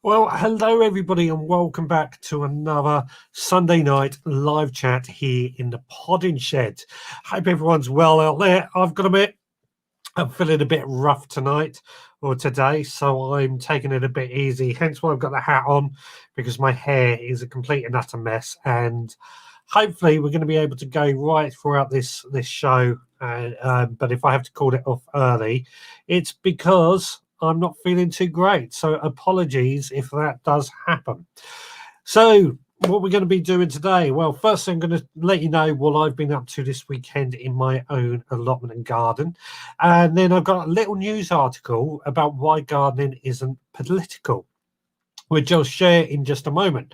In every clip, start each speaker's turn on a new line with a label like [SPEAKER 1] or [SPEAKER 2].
[SPEAKER 1] Well, hello everybody and welcome back to another Sunday night live chat here in the Podding Shed. Hope everyone's well out there. I've got to admit, I'm feeling a bit rough tonight or today, so I'm taking it a bit easy. Hence why I've got the hat on, because my hair is a complete and utter mess. And hopefully we're going to be able to go right throughout this show. But if I have to call it off early, it's because I'm not feeling too great. So apologies if that does happen. So what we're going to be doing today, well, first I'm going to let you know what I've been up to this weekend in my own allotment and garden. And then I've got a little news article about why gardening isn't political, which I'll share in just a moment.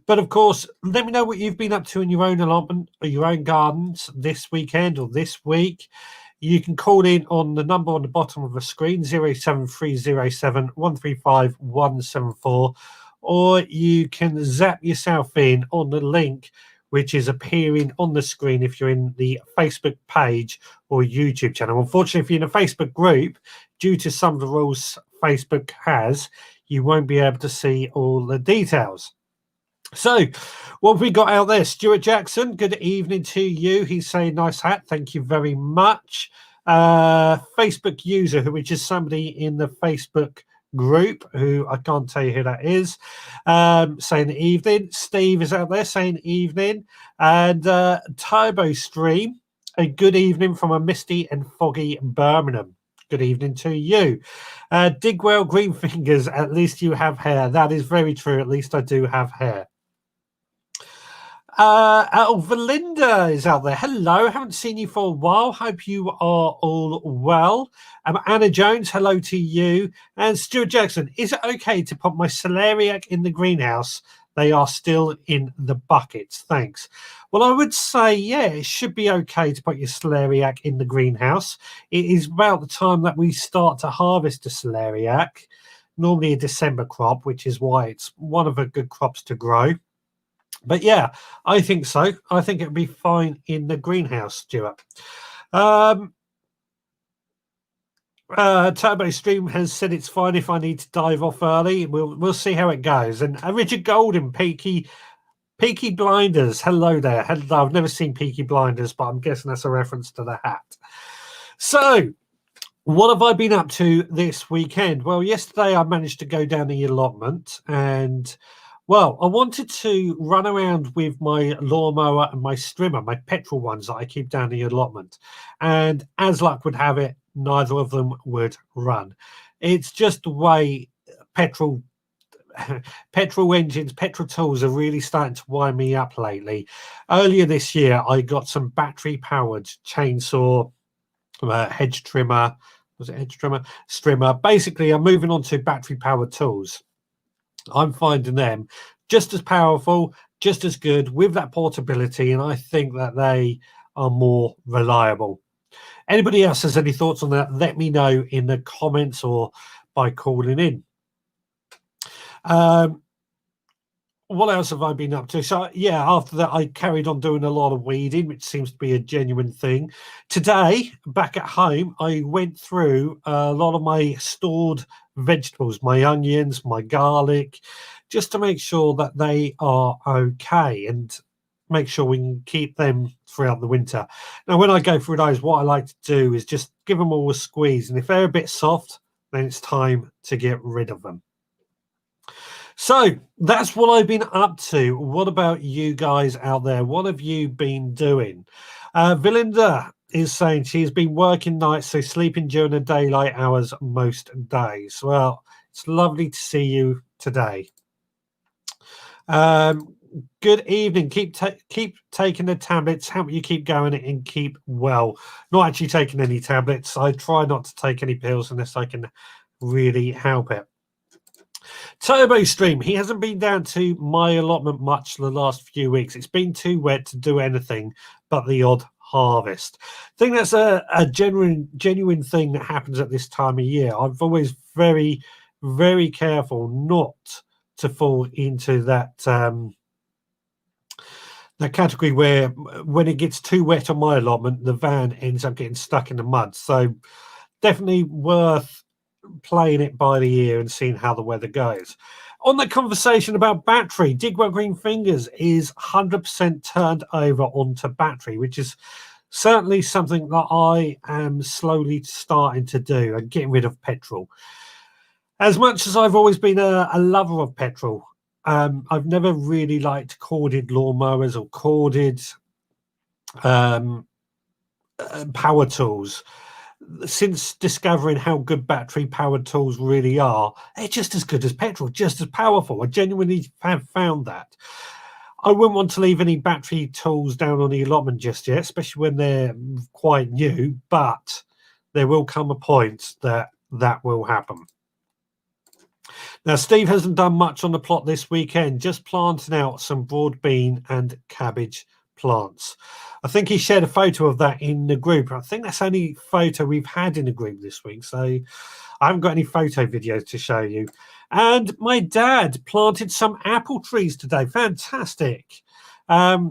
[SPEAKER 1] But of course, let me know what you've been up to in your own allotment or your own gardens this weekend or this week. You can call in on the number on the bottom of the screen, 07307 135 174, or you can zap yourself in on the link which is appearing on the screen if you're in the Facebook page or YouTube channel. Unfortunately, if you're in a Facebook group, due to some of the rules Facebook has, you won't be able to see all the details. So what have we got out there? Stuart Jackson, good evening to you. He's saying nice hat. Thank you very much. Facebook user, which is somebody in the Facebook group who I can't tell you who that is, saying evening. Steve is out there saying evening. And Turbo Stream, a good evening from a misty and foggy Birmingham. Good evening to you. Digwell Greenfingers, at least you have hair. That is very true. At least I do have hair. Valinda is out there. Hello, haven't seen you for a while. Hope you are all well. Anna Jones, hello to you. And Stuart Jackson, is it okay to put my celeriac in the greenhouse? They are still in the buckets. Thanks. Well, I would say, yeah, it should be okay to put your celeriac in the greenhouse. It is about the time that we start to harvest the celeriac, normally a December crop, which is why it's one of the good crops to grow. But yeah, I think so. I think it'd be fine in the greenhouse, Stuart. Turbo Stream has said it's fine if I need to dive off early. We'll see how it goes. And Richard Golden, Peaky Blinders. Hello there. Hello. I've never seen Peaky Blinders, but I'm guessing that's a reference to the hat. So, what have I been up to this weekend? Well, yesterday I managed to go down the allotment and, well, I wanted to run around with my lawnmower and my strimmer, my petrol ones that I keep down the allotment. And as luck would have it, neither of them would run. It's just the way petrol engines, petrol tools are really starting to wind me up lately. Earlier this year, I got some battery-powered chainsaw, hedge trimmer. Was it hedge trimmer? Strimmer. Basically, I'm moving on to battery-powered tools. I'm finding them just as powerful, just as good with that portability, and I think that they are more reliable. Anybody else has any thoughts on that? Let me know in the comments or by calling in. What else have I been up to? So, yeah, after that, I carried on doing a lot of weeding, which seems to be a genuine thing. Today, back at home, I went through a lot of my stored vegetables, my onions, my garlic, just to make sure that they are okay and make sure we can keep them throughout the winter. Now, when I go through those, what I like to do is just give them all a squeeze. And if they're a bit soft, then it's time to get rid of them. So that's what I've been up to. What about you guys out there? What have you been doing? Valinda is saying she's been working nights, so sleeping during the daylight hours most days. Well, it's lovely to see you today. Good evening. Keep taking the tablets. Help you keep going and keep well. Not actually taking any tablets. I try not to take any pills unless I can really help it. Turbo Stream, he hasn't been down to my allotment much the last few weeks. It's been too wet to do anything but the odd harvest. I think that's a genuine thing that happens at this time of year. I'm always very, very careful not to fall into that that category where when it gets too wet on my allotment, the van ends up getting stuck in the mud. So definitely worth playing it by the ear and seeing how the weather goes. On the conversation about battery, Digwell Green Fingers is 100% turned over onto battery, which is certainly something that I am slowly starting to do and getting rid of petrol. As much as I've always been a lover of petrol, I've never really liked corded lawnmowers or corded power tools. Since discovering how good battery powered tools really are, they're just as good as petrol, just as powerful. I genuinely have found that. I wouldn't want to leave any battery tools down on the allotment just yet, especially when they're quite new, but there will come a point that that will happen. Now, Steve hasn't done much on the plot this weekend, just planting out some broad bean and cabbage plants. I think he shared a photo of that in the group. I think that's the only photo we've had in the group this week, so I haven't got any photo videos to show you. And my dad planted some apple trees today. Fantastic. I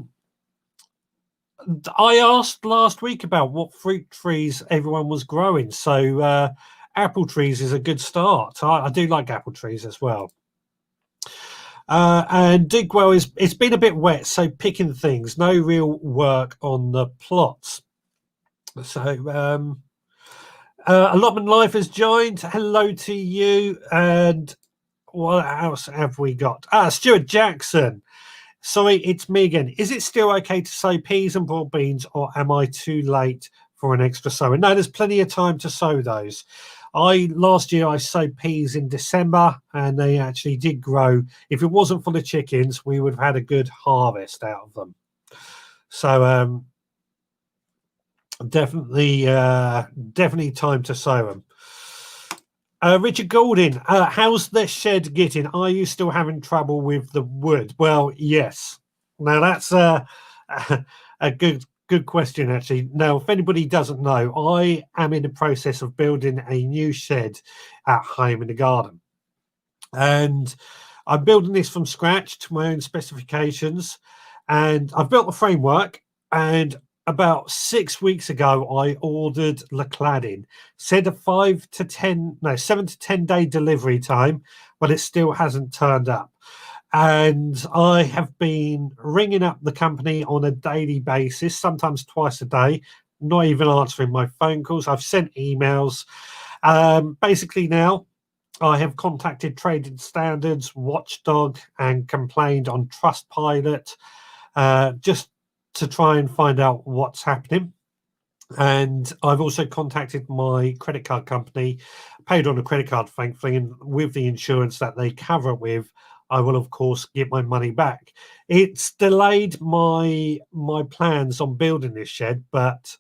[SPEAKER 1] asked last week about what fruit trees everyone was growing, so apple trees is a good start. I do like apple trees as well. And Digwell it's been a bit wet, so picking things, no real work on the plots. So Allotment Life has joined. Hello to you. And what else have we got? Stuart Jackson. Sorry, it's me again. Is it still okay to sow peas and broad beans, or am I too late for an extra sowing? No, there's plenty of time to sow those. Last year I sowed peas in December and they actually did grow. If it wasn't for the chickens, we would have had a good harvest out of them. So definitely time to sow them. Richard Goulding, how's the shed getting? Are you still having trouble with the wood? Well, yes. Now that's a good question, actually. Now, if anybody doesn't know, I am in the process of building a new shed at home in the garden. And I'm building this from scratch to my own specifications. And I've built the framework, and about 6 weeks ago, I ordered the cladding. Said a 7 to 10 day delivery time, but it still hasn't turned up. And I have been ringing up the company on a daily basis, sometimes twice a day, not even answering my phone calls. I've sent emails. Basically now, I have contacted Trading Standards, Watchdog, and complained on Trustpilot, just to try and find out what's happening. And I've also contacted my credit card company, paid on a credit card, thankfully, and with the insurance that they cover it with, I will, of course, get my money back. It's delayed my plans on building this shed, but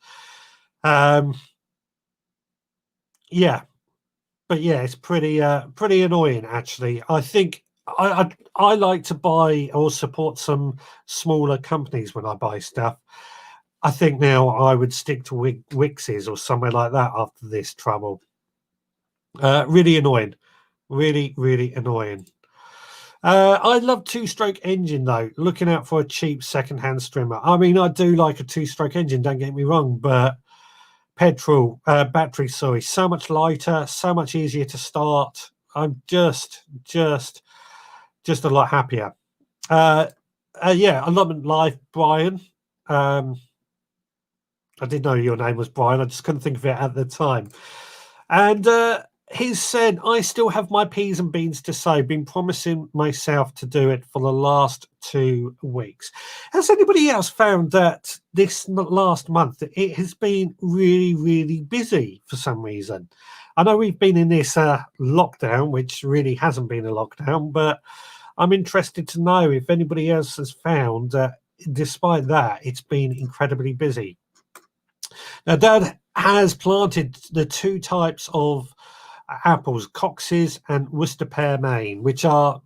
[SPEAKER 1] yeah. But yeah, it's pretty annoying, actually. I think I like to buy or support some smaller companies when I buy stuff. I think now I would stick to Wix's or somewhere like that after this trouble. Really annoying. Really, really annoying. I love two-stroke engine, though. Looking out for a cheap second-hand strimmer. I mean, I do like a two-stroke engine, don't get me wrong, but battery, sorry, so much lighter, so much easier to start. I'm just a lot happier. Yeah, Allotment Life, Brian. I didn't know your name was Brian. I just couldn't think of it at the time. And he said, I still have my peas and beans to sow. Been promising myself to do it for the last 2 weeks. Has anybody else found that this last month it has been really, really busy for some reason? I know we've been in this lockdown, which really hasn't been a lockdown, but I'm interested to know if anybody else has found that despite that, it's been incredibly busy. Now, Dad has planted the 2 types of apples, Cox's and Worcester Pear Maine, which are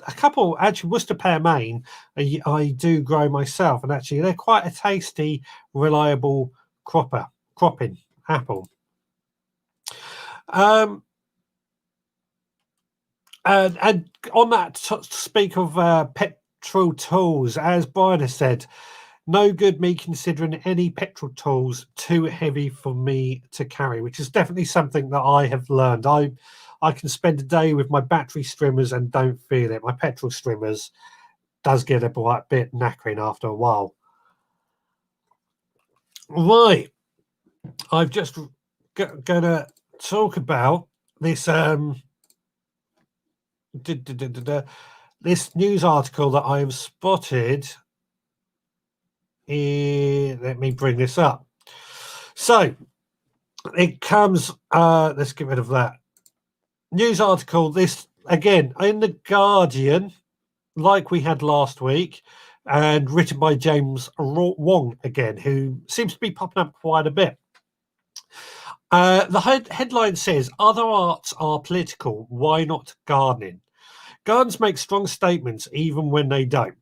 [SPEAKER 1] a couple, actually, Worcester pear Maine, I do grow myself, and actually they're quite a tasty, reliable cropping apple. And on that, to speak of petrol tools, as Brian has said, no good me considering any petrol tools too heavy for me to carry, which is definitely something that I have learned. I can spend a day with my battery streamers and don't feel it. My petrol streamers does get a bit knackering after a while. Right, I've just gonna talk about this this news article that I have spotted. Let me bring this up. So it comes, let's get rid of that news article. This again in the Guardian, like we had last week, and written by James Wong again, who seems to be popping up quite a bit. The headline says, "Other arts are political. Why not gardening? Gardens make strong statements even when they don't."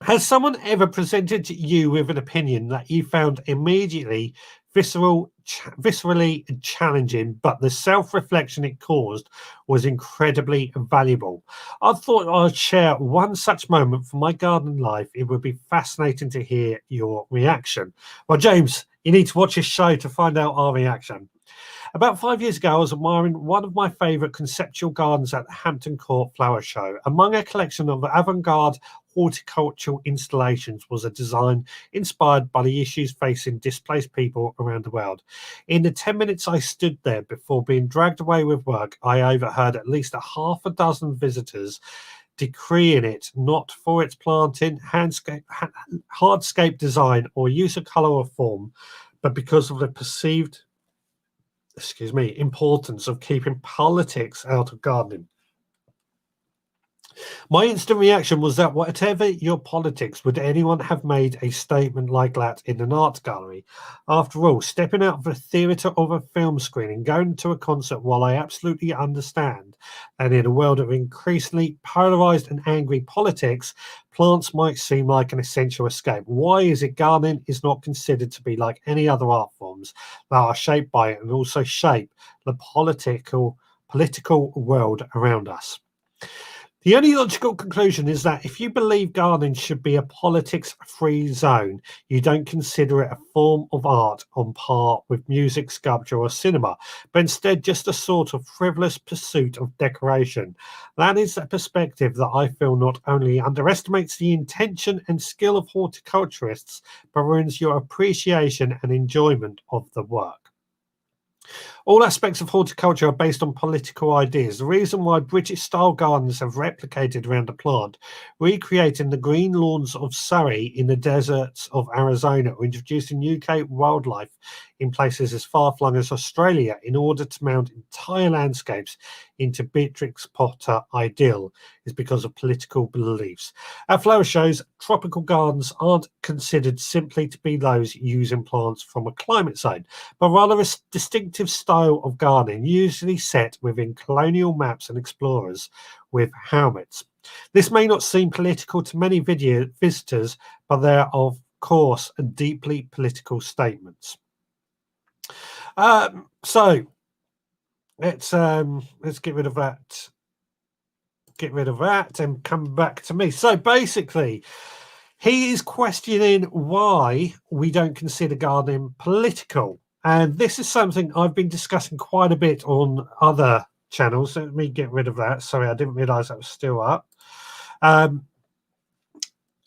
[SPEAKER 1] Has someone ever presented you with an opinion that you found immediately viscerally challenging, but the self-reflection it caused was incredibly valuable? I thought I'd share one such moment from my garden life. It would be fascinating to hear your reaction. Well, James, you need to watch this show to find out our reaction. About 5 years ago, I was admiring one of my favourite conceptual gardens at the Hampton Court Flower Show. Among a collection of avant-garde horticultural installations was a design inspired by the issues facing displaced people around the world. In the 10 minutes I stood there before being dragged away with work, I overheard at least a half a dozen visitors decreeing it not for its planting, hardscape design, or use of colour or form, but because of the perceived importance of keeping politics out of gardening. My instant reaction was that whatever your politics, would anyone have made a statement like that in an art gallery? After all, stepping out of a theatre or a film screen and going to a concert, while I absolutely understand that in a world of increasingly polarised and angry politics, plants might seem like an essential escape. Why is it gardening is not considered to be like any other art forms that are shaped by it and also shape the political world around us? The only logical conclusion is that if you believe gardening should be a politics-free zone, you don't consider it a form of art on par with music, sculpture, or cinema, but instead just a sort of frivolous pursuit of decoration. That is a perspective that I feel not only underestimates the intention and skill of horticulturists, but ruins your appreciation and enjoyment of the work. All aspects of horticulture are based on political ideas. The reason why British-style gardens have replicated around the plant, recreating the green lawns of Surrey in the deserts of Arizona, or introducing UK wildlife in places as far-flung as Australia in order to mount entire landscapes into Beatrix Potter ideal, is because of political beliefs. At flower shows, tropical gardens aren't considered simply to be those using plants from a climate zone, but rather a distinctive style of gardening, usually set within colonial maps and explorers with helmets. This may not seem political to many visitors, but they are, of course, deeply political statements. So let's get rid of that. Get rid of that and come back to me. So basically, he is questioning why we don't consider gardening political. And this is something I've been discussing quite a bit on other channels. Let me get rid of that. Sorry, I didn't realize that was still up. On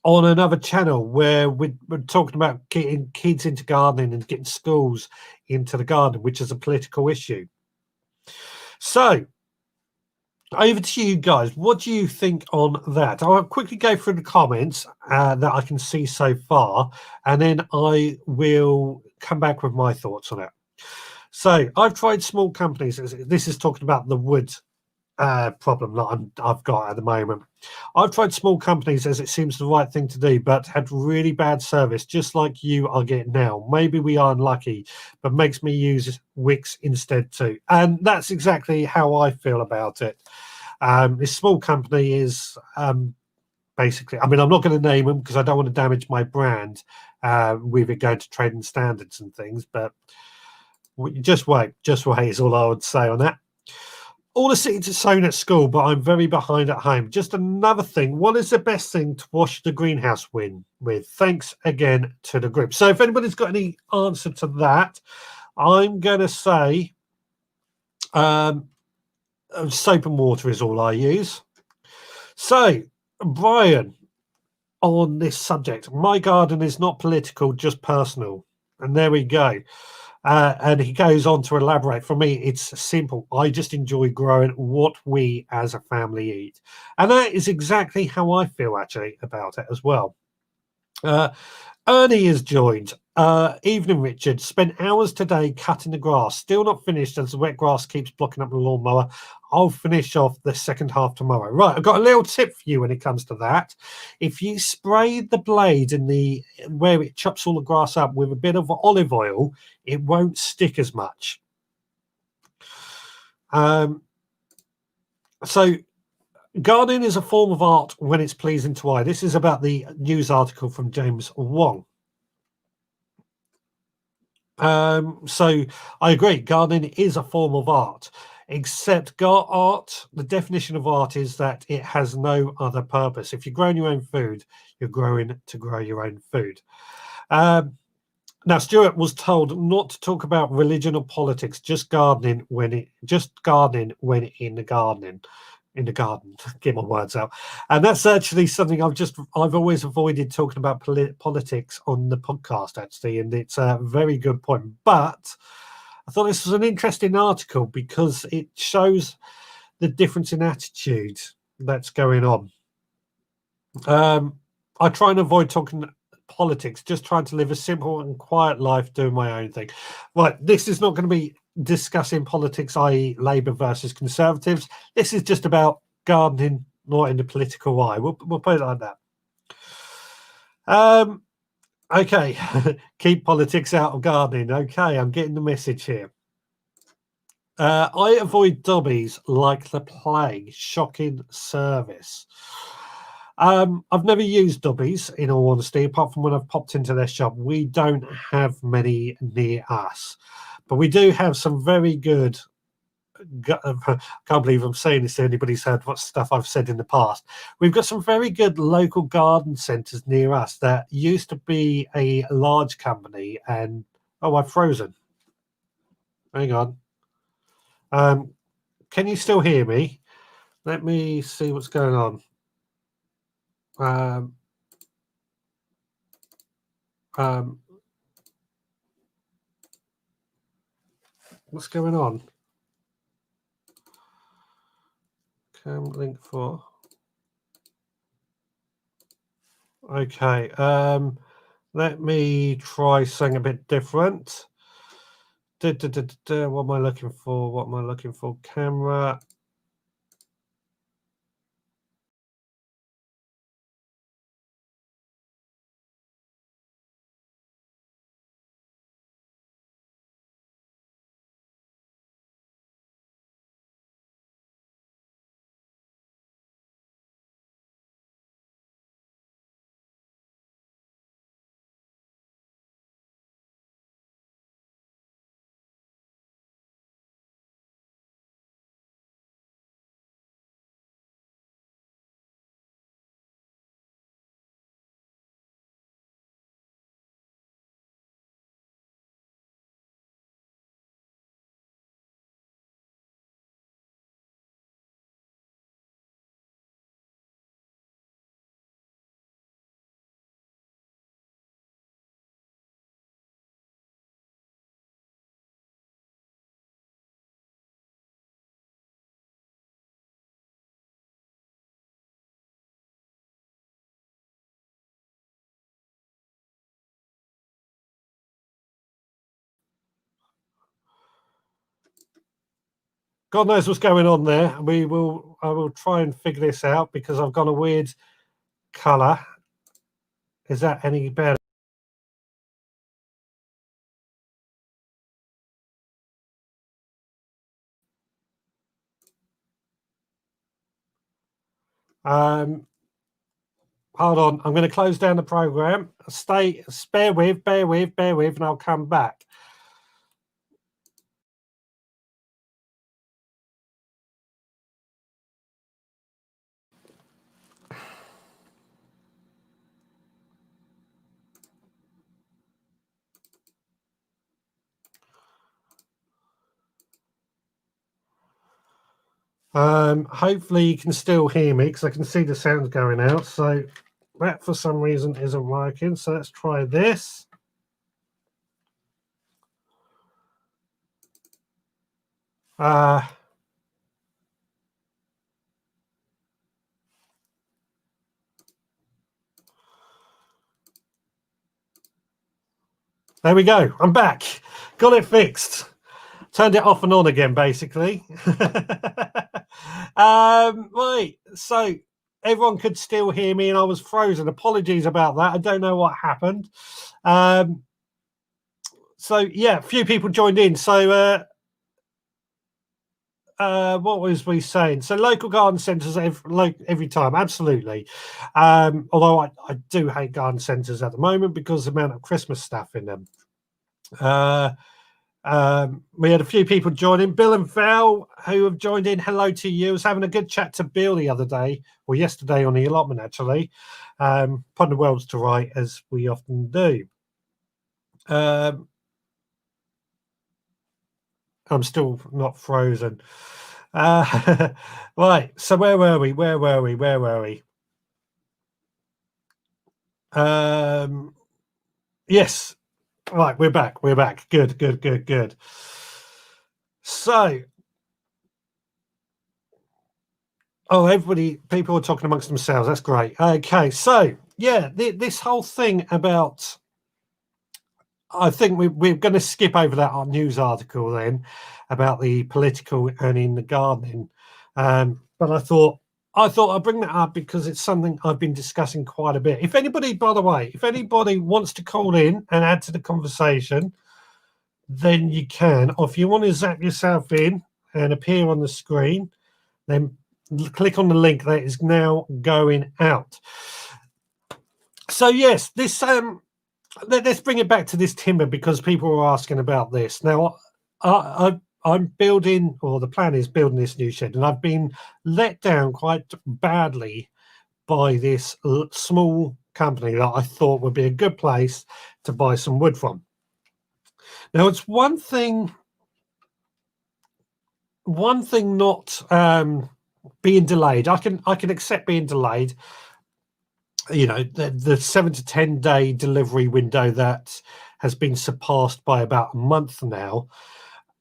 [SPEAKER 1] another channel where we're talking about getting kids into gardening and getting schools into the garden, which is a political issue. So over to you guys. What do you think on that? I'll quickly go through the comments that I can see so far, and then I will come back with my thoughts on it. So I've tried small companies. This is talking about the wood problem that I've got at the moment. I've tried small companies as it seems the right thing to do, but had really bad service, just like you are getting now. Maybe we are unlucky, but makes me use Wix instead too. And that's exactly how I feel about it. This small company is basically, I mean, I'm not going to name them because I don't want to damage my brand with it going to trading standards and things, but just wait is all I would say on that. All the seeds are sown at school, but I'm very behind at home. Just another thing. What is the best thing to wash the greenhouse with? Thanks again to the group. So if anybody's got any answer to that, I'm going to say soap and water is all I use. So, Brian, on this subject, my garden is not political, just personal. And there we go. And he goes on to elaborate. For me, it's simple. I just enjoy growing what we as a family eat. And that is exactly how I feel actually about it as well. Ernie is joined. Evening, Richard. Spent hours today cutting the grass. Still not finished as the wet grass keeps blocking up the lawnmower. I'll finish off the second half tomorrow. Right, I've got a little tip for you when it comes to that. If you spray the blade in the where it chops all the grass up with a bit of olive oil, it won't stick as much. So gardening is a form of art when it's pleasing to eye. This is about the news article from James Wong. So I agree, gardening is a form of art, except art, the definition of art is that it has no other purpose. If you're growing your own food, you're growing to grow your own food. Now, Stuart was told not to talk about religion or politics, just gardening when in the garden. Get my words out. And that's actually something I've always avoided talking about politics on the podcast, actually, and it's a very good point. But I thought this was an interesting article because it shows the difference in attitude that's going on. I try and avoid talking politics, just trying to live a simple and quiet life, doing my own thing. Right, this is not going to be discussing politics, i.e. Labour versus Conservatives. This is just about gardening, not in the political eye. We'll put it like that. Okay, keep politics out of gardening. Okay, I'm getting the message here. I avoid dobbies like the plague. Shocking service. I've never used dobbies, in all honesty, apart from when I've popped into their shop. We don't have many near us, but we do have some very good. I can't believe I'm saying this to anybody's heard what stuff I've said in the past. We've got some very good local garden centres near us that used to be a large company, and I've frozen. Hang on. Can you still hear me? Let me see what's going on. What's going on? Cam link 4. Okay. Let me try something a bit different. What am I looking for? Camera. God knows what's going on there. I will try and figure this out because I've got a weird color. Is that any better? Hold on, I'm going to close down the program. Bear with, and I'll come back. Hopefully you can still hear me because I can see the sounds going out. So that for some reason isn't working. So let's try this. There we go. I'm back. Got it fixed. Turned it off and on again, basically. Right. So everyone could still hear me and I was frozen. Apologies about that. I don't know what happened. So yeah, a few people joined in. So what was we saying? So local garden centres every time, absolutely. Although I do hate garden centres at the moment because of the amount of Christmas stuff in them. We had a few people join in. Bill and Val, who have joined in, hello to you. I was having a good chat to Bill the other day, or yesterday on the allotment, actually. Putting the worlds to right, as we often do. I'm still not frozen. Right, so where were we? Yes, right, we're back. Good. So, people are talking amongst themselves. That's great. Okay, so yeah, this whole thing about, I think we're going to skip over that news article then about the political and in the gardening. But I thought I'd bring that up because it's something I've been discussing quite a bit. If anybody, by the way, wants to call in and add to the conversation, then you can. Or if you want to zap yourself in and appear on the screen, then click on the link that is now going out. So yes, this let's bring it back to this timber because people were asking about this. Now, I'm building, or the plan is building this new shed, and I've been let down quite badly by this small company that I thought would be a good place to buy some wood from. Now, it's one thing not being delayed. I can accept being delayed. You know, the 7 to 10 day delivery window that has been surpassed by about a month now.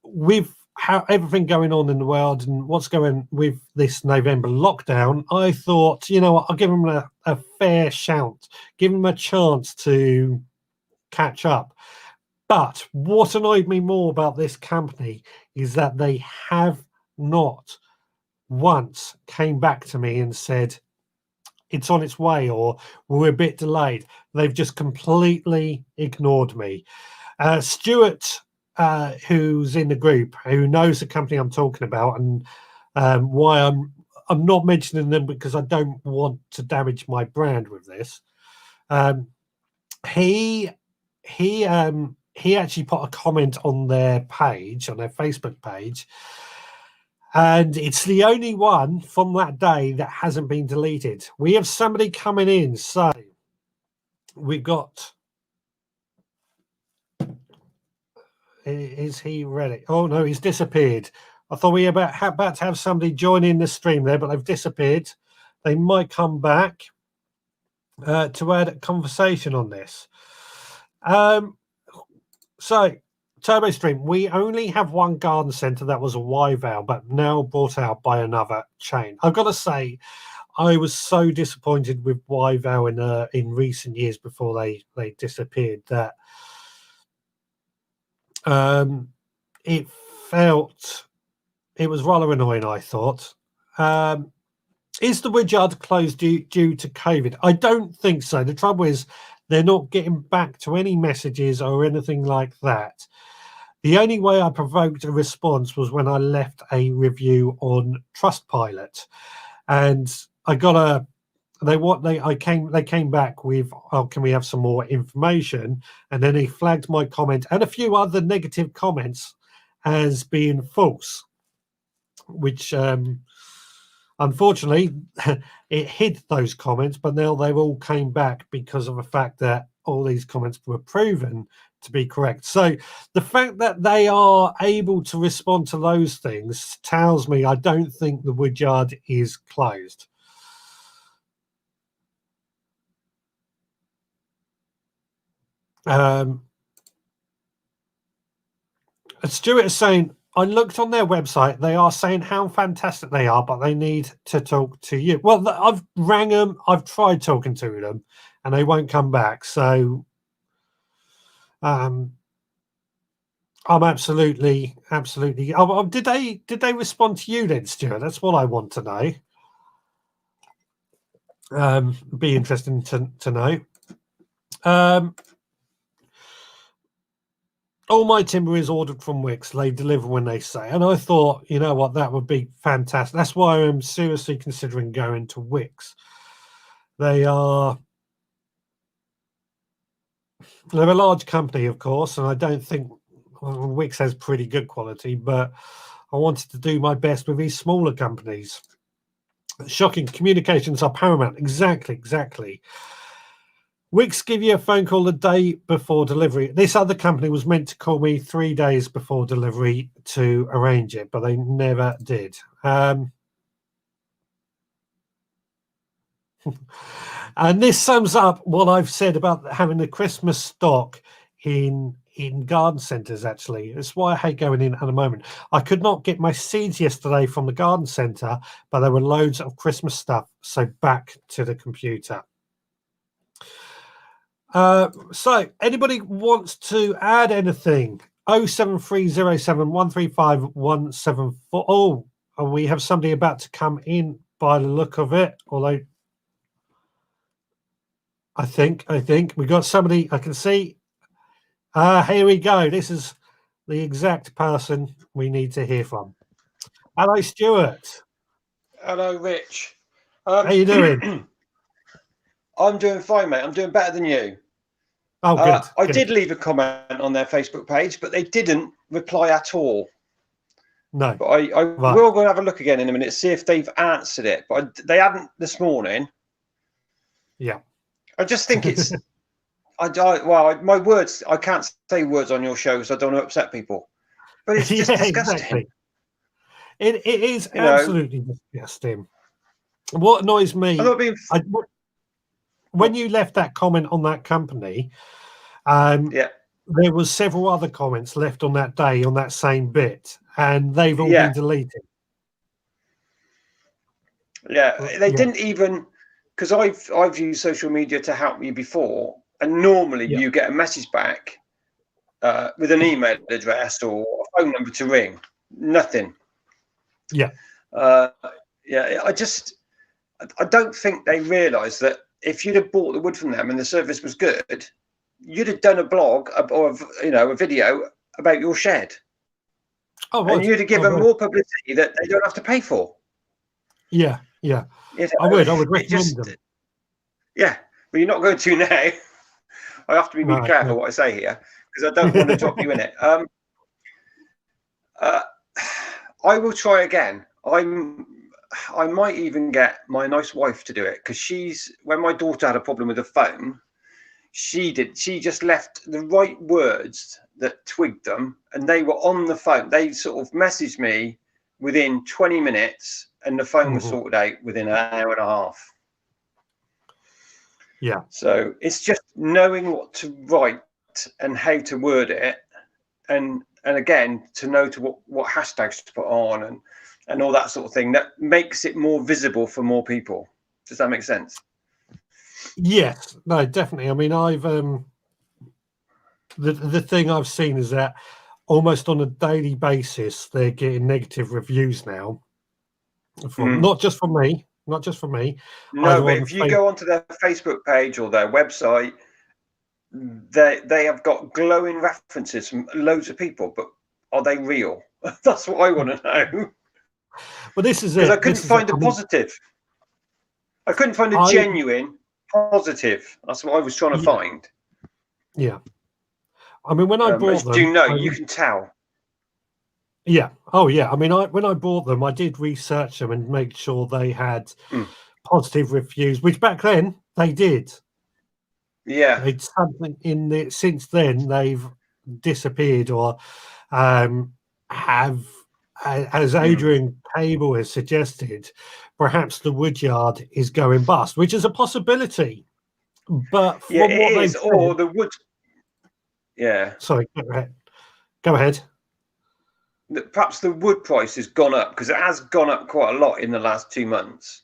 [SPEAKER 1] With how everything going on in the world and what's going with this November lockdown, I thought, you know what, I'll give them a fair shout, give them a chance to catch up. But what annoyed me more about this company is that they have not once came back to me and said, it's on its way, or we're a bit delayed. They've just completely ignored me. Stuart, who's in the group, who knows the company I'm talking about, and why I'm not mentioning them because I don't want to damage my brand with this. He actually put a comment on their page, on their Facebook page, and it's the only one from that day that hasn't been deleted. We have somebody coming in, so we've got. Is he ready? Oh no, he's disappeared. I thought we were about to have somebody join in the stream there, but they've disappeared. They might come back to add a conversation on this. So Turbo Stream, we only have one garden centre that was a Y-Val, but now bought out by another chain. I've got to say, I was so disappointed with Y-Val in recent years before they disappeared that it was rather annoying, I thought. Is the Woodyard closed due to COVID? I don't think so. The trouble is they're not getting back to any messages or anything like that. The only way I provoked a response was when I left a review on Trustpilot. And I got a. They came back with, oh, can we have some more information? And then he flagged my comment and a few other negative comments as being false, which unfortunately it hid those comments, but now they've all came back because of the fact that all these comments were proven to be correct. So the fact that they are able to respond to those things tells me I don't think the woodyard is closed. Stuart is saying, I looked on their website. They are saying how fantastic they are, but they need to talk to you. Well, I've rang them. I've tried talking to them, and they won't come back. So, I'm absolutely. Oh, did they respond to you then, Stuart? That's what I want to know. Be interesting to know. All my timber is ordered from Wix. They deliver when they say. And I thought, you know what, that would be fantastic. That's why I'm seriously considering going to Wix. They're a large company, of course, and I don't think Wix has pretty good quality, but I wanted to do my best with these smaller companies. Shocking. Communications are paramount. Exactly. Wix give you a phone call the day before delivery. This other company was meant to call me 3 days before delivery to arrange it, but they never did. And this sums up what I've said about having the Christmas stock in garden centres, actually. That's why I hate going in at the moment. I could not get my seeds yesterday from the garden centre, but there were loads of Christmas stuff. So back to the computer. So anybody wants to add anything? 07307135174. Oh, and we have somebody about to come in by the look of it, although I think we got somebody I can see. Here we go. This is the exact person we need to hear from. Hello, Stuart.
[SPEAKER 2] Hello, Rich.
[SPEAKER 1] How you doing?
[SPEAKER 2] I'm doing fine, mate. I'm doing better than you.
[SPEAKER 1] Oh, good.
[SPEAKER 2] I did leave a comment on their Facebook page, but they didn't reply at all.
[SPEAKER 1] No.
[SPEAKER 2] But I will go and have a look again in a minute, see if they've answered it. But they hadn't this morning.
[SPEAKER 1] Yeah.
[SPEAKER 2] I just think it's... my words... I can't say words on your show because I don't want to upset people. But it's just disgusting.
[SPEAKER 1] Exactly. It is absolutely disgusting. What annoys me... when you left that comment on that company, there was several other comments left on that day on that same bit, and they've all been deleted.
[SPEAKER 2] Yeah, they didn't even, because I've used social media to help me before, and normally you get a message back with an email address or a phone number to ring. Nothing.
[SPEAKER 1] Yeah.
[SPEAKER 2] I don't think they realised that if you'd have bought the wood from them and the service was good, you'd have done a blog or a video about your shed. And you'd have given more publicity that they don't have to pay for.
[SPEAKER 1] Yeah. I would recommend them.
[SPEAKER 2] Yeah, but you're not going to now. I have to be really careful what I say here because I don't want to drop you in it. I will try again. I might even get my nice wife to do it because when my daughter had a problem with the phone, she just left the right words that twigged them, and they were on the phone. They sort of messaged me within 20 minutes, and the phone was sorted out within an hour and a half.
[SPEAKER 1] Yeah.
[SPEAKER 2] So it's just knowing what to write and how to word it, and again to know what hashtags to put on and all that sort of thing that makes it more visible for more people. Does that make sense?
[SPEAKER 1] Yes, no, definitely. I mean, I've the thing I've seen is that almost on a daily basis they're getting negative reviews now, not just from me. No,
[SPEAKER 2] but if you go onto their Facebook page or their website, they have got glowing references from loads of people, but are they real? That's what I want to know.
[SPEAKER 1] Well, this is it.
[SPEAKER 2] Because I couldn't find a positive. I couldn't find a genuine positive. That's what I was trying to find.
[SPEAKER 1] Yeah. I mean, when I bought them,
[SPEAKER 2] you can tell.
[SPEAKER 1] Yeah. Oh, yeah. I mean, when I bought them, I did research them and make sure they had positive reviews, which back then they did.
[SPEAKER 2] Yeah.
[SPEAKER 1] It's something in the since then they've disappeared or have, as Adrian Cable has suggested, perhaps the woodyard is going bust, which is a possibility. But from what they've said,
[SPEAKER 2] or the wood. Yeah.
[SPEAKER 1] Sorry, go ahead.
[SPEAKER 2] Perhaps the wood price has gone up because it has gone up quite a lot in the last 2 months.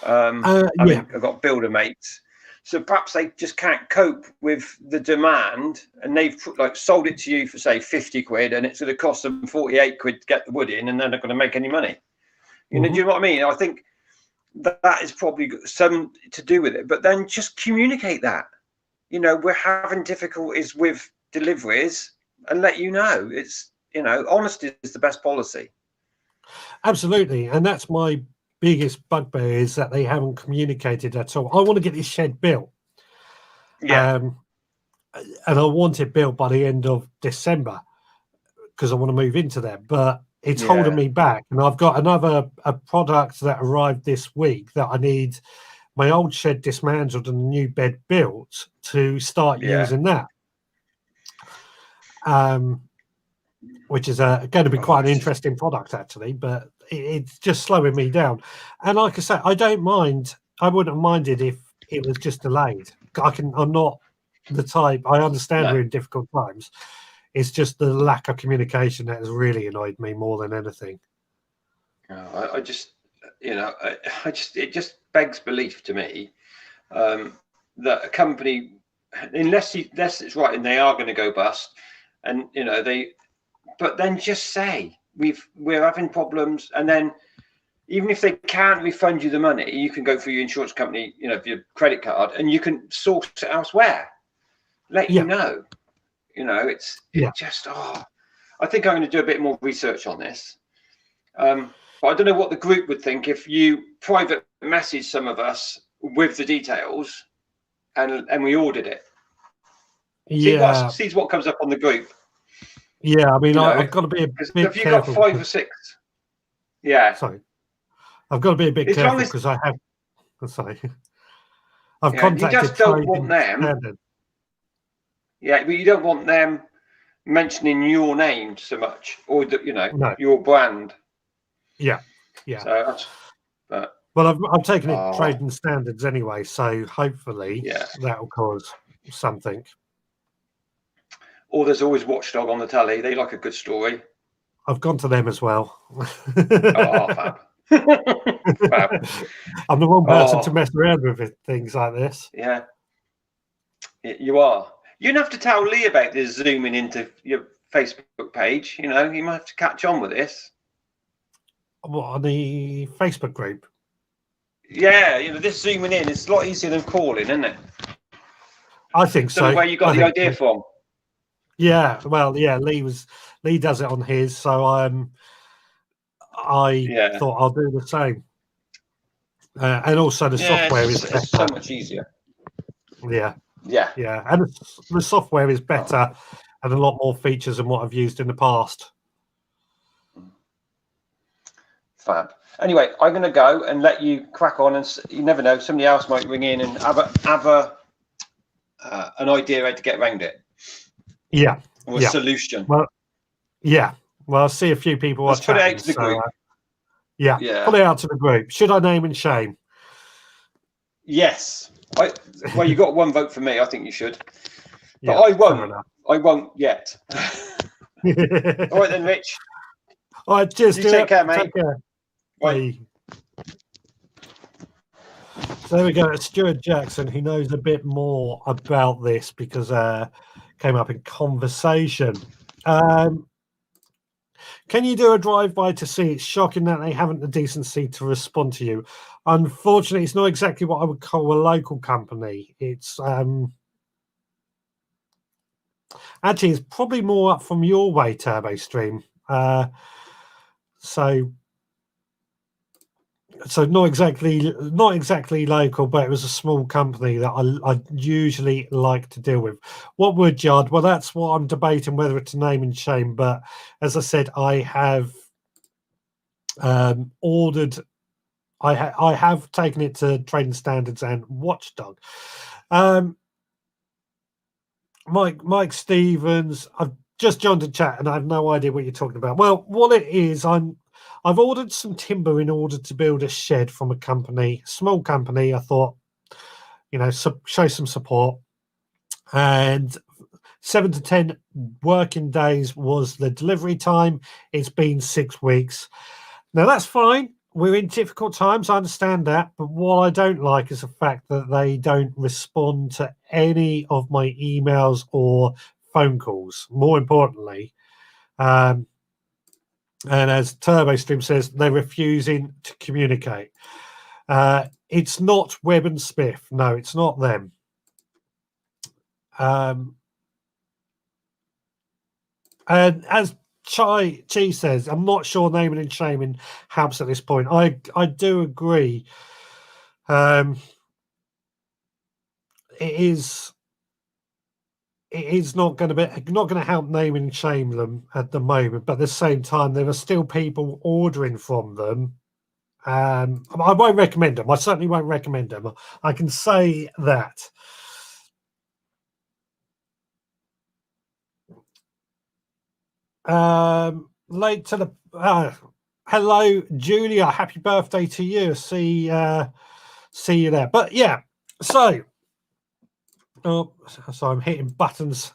[SPEAKER 2] I mean, I've got builder mates, so perhaps they just can't cope with the demand, and they've sold it to you for say 50 quid, and it's going to cost them 48 quid to get the wood in, and they're not going to make any money. You know, do you know what I mean? I think that is probably some to do with it. But then just communicate that. You know, we're having difficulties with deliveries, and let you know. It's, you know, honesty is the best policy.
[SPEAKER 1] Absolutely. And that's my biggest bugbear, is that they haven't communicated at all. I want to get this shed built.
[SPEAKER 2] Yeah.
[SPEAKER 1] And I want it built by the end of December because I want to move into there. But it's holding me back. And I've got a product that arrived this week that I need my old shed dismantled and a new bed built to start using that. Which is going to be quite an interesting product, actually, but it's just slowing me down. And like I say, I don't mind. I wouldn't have minded if it was just delayed. I'm not the type. I understand we're in difficult times. It's just the lack of communication that has really annoyed me more than anything.
[SPEAKER 2] I just, you know, it just begs belief to me that a company, unless it's right and they are going to go bust, and you know but then just say we're having problems, and then even if they can't refund you the money, you can go through your insurance company, you know, your credit card, and you can source it elsewhere. Let you know. You know, it's just I think I'm going to do a bit more research on this. But I don't know what the group would think if you private message some of us with the details and we ordered it. See what comes up on the group.
[SPEAKER 1] Yeah, I mean, I've got to be a bit
[SPEAKER 2] careful.
[SPEAKER 1] Got
[SPEAKER 2] 5 or 6? Yeah.
[SPEAKER 1] Sorry. I've got to be a bit careful because I have... Sorry. I've contacted...
[SPEAKER 2] You just don't want them...
[SPEAKER 1] Standard.
[SPEAKER 2] Yeah, but you don't want them mentioning your name so much, or, you know, your brand.
[SPEAKER 1] Yeah.
[SPEAKER 2] So
[SPEAKER 1] well, I've taken it trading standards anyway, so hopefully that'll cause something.
[SPEAKER 2] Or there's always Watchdog on the telly. They like a good story.
[SPEAKER 1] I've gone to them as well.
[SPEAKER 2] Fab. Fab.
[SPEAKER 1] I'm the wrong person to mess around with things like this.
[SPEAKER 2] Yeah, you are. You don't have to tell Lee about this zooming into your Facebook page. You know, you might have to catch on with this.
[SPEAKER 1] What, on the Facebook group?
[SPEAKER 2] Yeah, you know, this zooming in is a lot easier than calling, isn't it?
[SPEAKER 1] I think so.
[SPEAKER 2] Don't know where you got the idea from.
[SPEAKER 1] Yeah, well, Lee does it on his, so I thought I'll do the same. And also the software is better.
[SPEAKER 2] It's so much easier.
[SPEAKER 1] Yeah, and the software is better and a lot more features than what I've used in the past.
[SPEAKER 2] Fab. Anyway, I'm going to go and let you crack on, and you never know, somebody else might ring in and have an idea how to get around it.
[SPEAKER 1] Yeah.
[SPEAKER 2] Or a solution.
[SPEAKER 1] Well, Well, I see a few people
[SPEAKER 2] Let's put it out to the group.
[SPEAKER 1] Put it out to the group. Should I name and shame?
[SPEAKER 2] Yes. Well, you got one vote for me. I think you should. But I won't. I won't yet. All right then, Rich.
[SPEAKER 1] All right, cheers.
[SPEAKER 2] You take care, mate.
[SPEAKER 1] Take care. Bye. So there we go. It's Stuart Jackson. He knows a bit more about this because came up in conversation. Can you do a drive-by to see? It's shocking that they haven't the decency to respond to you. Unfortunately, it's not exactly what I would call a local company. It's actually, it's probably more up from your way, Turbo Stream. So So not exactly local, but it was a small company that I usually like to deal with. What woodyard? Well, that's what I'm debating whether it's a name and shame. But as I said, I have ordered. I have taken it to Trading Standards and Watchdog. Mike Stevens, I've just joined the chat and I have no idea what you're talking about. Well, what it is, I've ordered some timber in order to build a shed from a company, small company. I thought, show some support. And 7 to 10 working days was the delivery time. It's been 6 weeks. Now that's fine. We're in difficult times. I understand that. But what I don't like is the fact that they don't respond to any of my emails or phone calls. More importantly, and as TurboStream says, they're refusing to communicate. It's not Webb and Smith. No, it's not them. And as Chi says, I'm not sure naming and shaming helps at this point. I do agree. It is not going to help name and shame them at the moment, but at the same time, there are still people ordering from them. I won't recommend them. I certainly won't recommend them. I can say that. Late to the hello, Julia. Happy birthday to you. See you there. But yeah, so I'm hitting buttons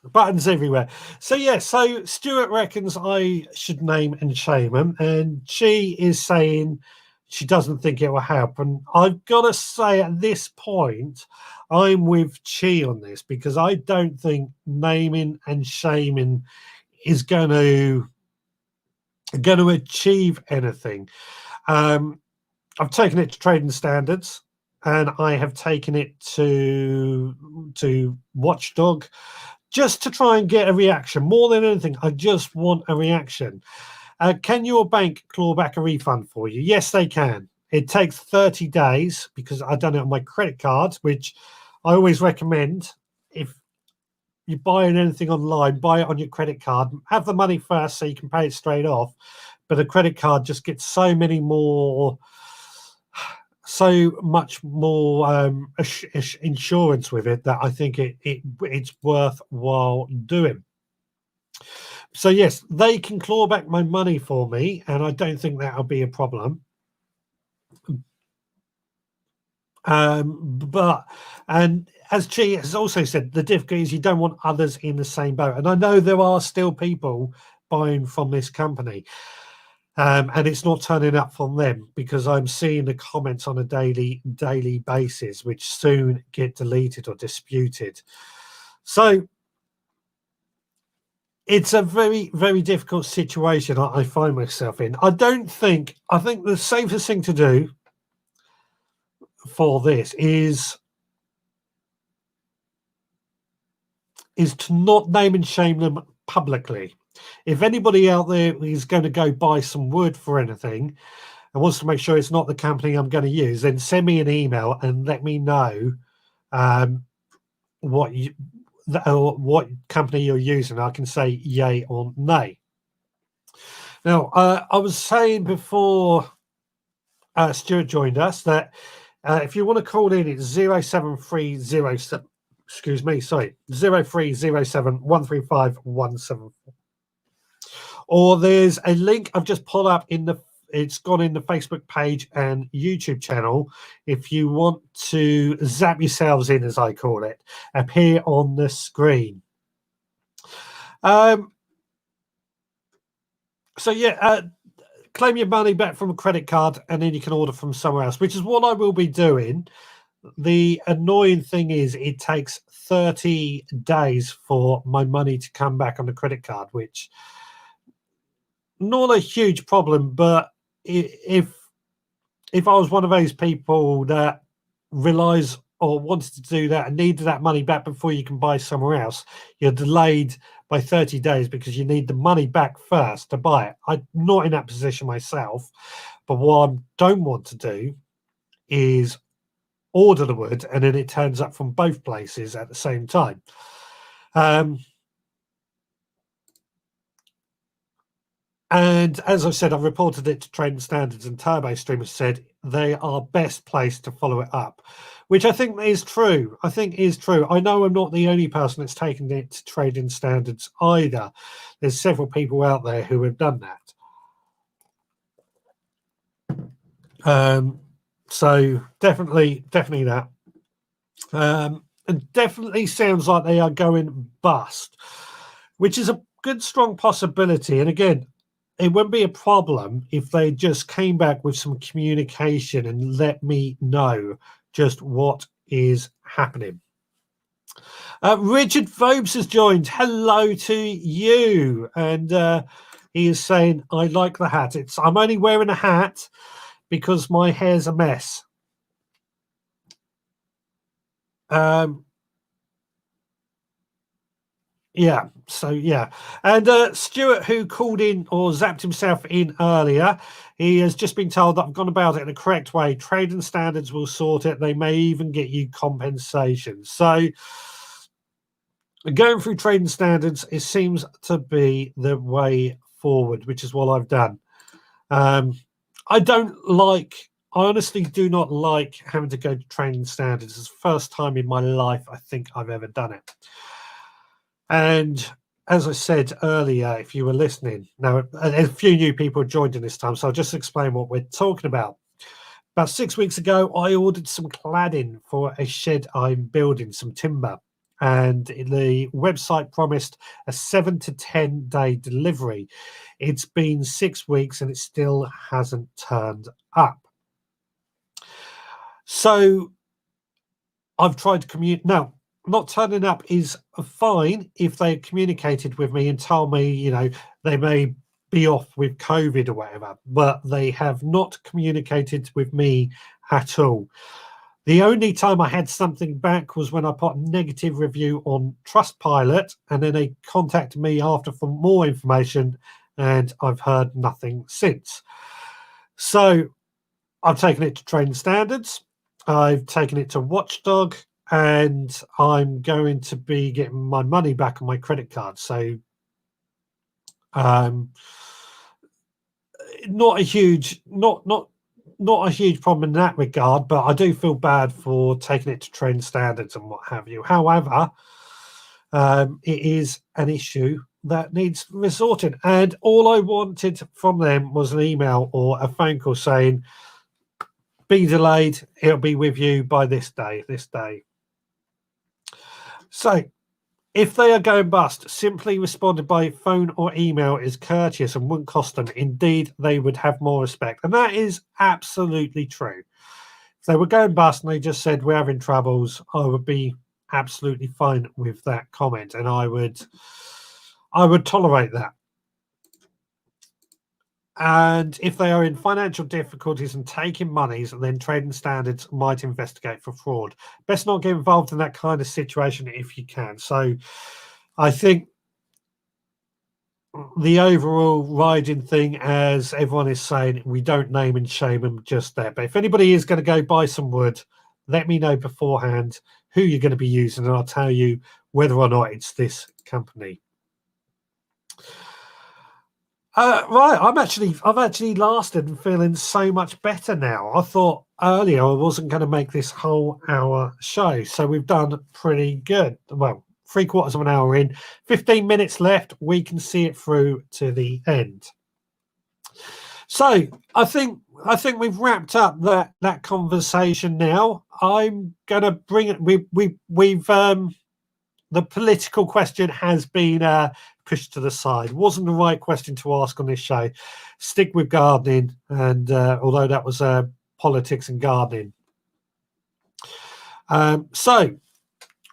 [SPEAKER 1] everywhere. So yeah, so Stuart reckons I should name and shame him, and she is saying she doesn't think it will help. And I've got to say, at this point, I'm with Chi on this, because I don't think naming and shaming is going to achieve anything. I've taken it to Trading Standards, and I have taken it to Watchdog, just to try and get a reaction. More than anything, I just want a reaction. Can your bank claw back a refund for you? Yes, they can. It takes 30 days, because I've done it on my credit card, which I always recommend. If you're buying anything online, buy it on your credit card. Have the money first so you can pay it straight off. But a credit card just gets so much more insurance with it, that I think it's worthwhile doing. So yes, they can claw back my money for me, and I don't think that'll be a problem. And as Chi has also said, the difficulty is you don't want others in the same boat. And I know there are still people buying from this company, and it's not turning up from them, because I'm seeing the comments on a daily basis, which soon get deleted or disputed. So it's a very, very difficult situation I find myself in. I think the safest thing to do for this is to not name and shame them publicly. If anybody out there is going to go buy some wood for anything and wants to make sure it's not the company I'm going to use, then send me an email and let me know what company you're using. I can say yay or nay. Now, I was saying before Stuart joined us that if you want to call in, it's 07307. Excuse me, sorry, 0307 135 174. Or there's a link I've just pulled up it's gone in the Facebook page and YouTube channel. If you want to zap yourselves in, as I call it, appear on the screen. So yeah, claim your money back from a credit card, and then you can order from somewhere else, which is what I will be doing. The annoying thing is it takes 30 days for my money to come back on the credit card, which not a huge problem, but if I was one of those people that relies or wanted to do that and needed that money back before you can buy somewhere else, you're delayed by 30 days because you need the money back first to buy it. I'm not in that position myself, But what I don't want to do is order the wood and then it turns up from both places at the same time. And as I said, I've reported it to Trading Standards, and TurboStream has said they are best placed to follow it up, which I think is true. I know I'm not the only person that's taken it to Trading Standards either. There's several people out there who have done that. So definitely that. And definitely sounds like they are going bust, which is a good, strong possibility. And again, it wouldn't be a problem if they just came back with some communication and let me know just what is happening. Richard Vobes has joined. Hello to you. And he is saying, I like the hat. I'm only wearing a hat because my hair's a mess. Yeah, so yeah. And Stuart, who called in or zapped himself in earlier, he has just been told that I've gone about it in the correct way. Trading Standards will sort it. They may even get you compensation. So going through Trading Standards, it seems to be the way forward, which is what I've done. I honestly do not like having to go to Trading Standards. It's the first time in my life I think I've ever done it. And as I said earlier, if you were listening, now a few new people joined in this time, so I'll just explain what we're talking about. About 6 weeks ago, I ordered some cladding for a shed I'm building, some timber, and the website promised a 7 to 10 day delivery. It's been 6 weeks and it still hasn't turned up. So I've tried to communicate. Now, not turning up is fine if they communicated with me and told me, they may be off with COVID or whatever, but they have not communicated with me at all. The only time I had something back was when I put a negative review on Trustpilot, and then they contacted me after for more information, and I've heard nothing since. So I've taken it to Trading Standards. I've taken it to Watchdog, and I'm going to be getting my money back on my credit card. So not a huge problem in that regard, but I do feel bad for taking it to Trading Standards and what have you. However, it is an issue that needs resorting, and all I wanted from them was an email or a phone call saying, be delayed, it'll be with you by this day. So if they are going bust, simply responded by phone or email is courteous and wouldn't cost them. Indeed, they would have more respect. And that is absolutely true. If they were going bust and they just said, we're having troubles, I would be absolutely fine with that comment. And I would tolerate that. And if they are in financial difficulties and taking monies, then Trading Standards might investigate for fraud. Best not get involved in that kind of situation if you can. So I think the overall riding thing, as everyone is saying, we don't name and shame them just there. But if anybody is going to go buy some wood, let me know beforehand who you're going to be using, and I'll tell you whether or not it's this company. Right, I've actually lasted and feeling so much better now. I thought earlier I wasn't going to make this whole hour show, so we've done pretty good. Well, 3/4 of an hour in, 15 minutes left. We can see it through to the end. So I think we've wrapped up that conversation now. I'm going to bring it. We've the political question has been pushed to the side. Wasn't the right question to ask on this show. Stick with gardening, and although that was politics and gardening. So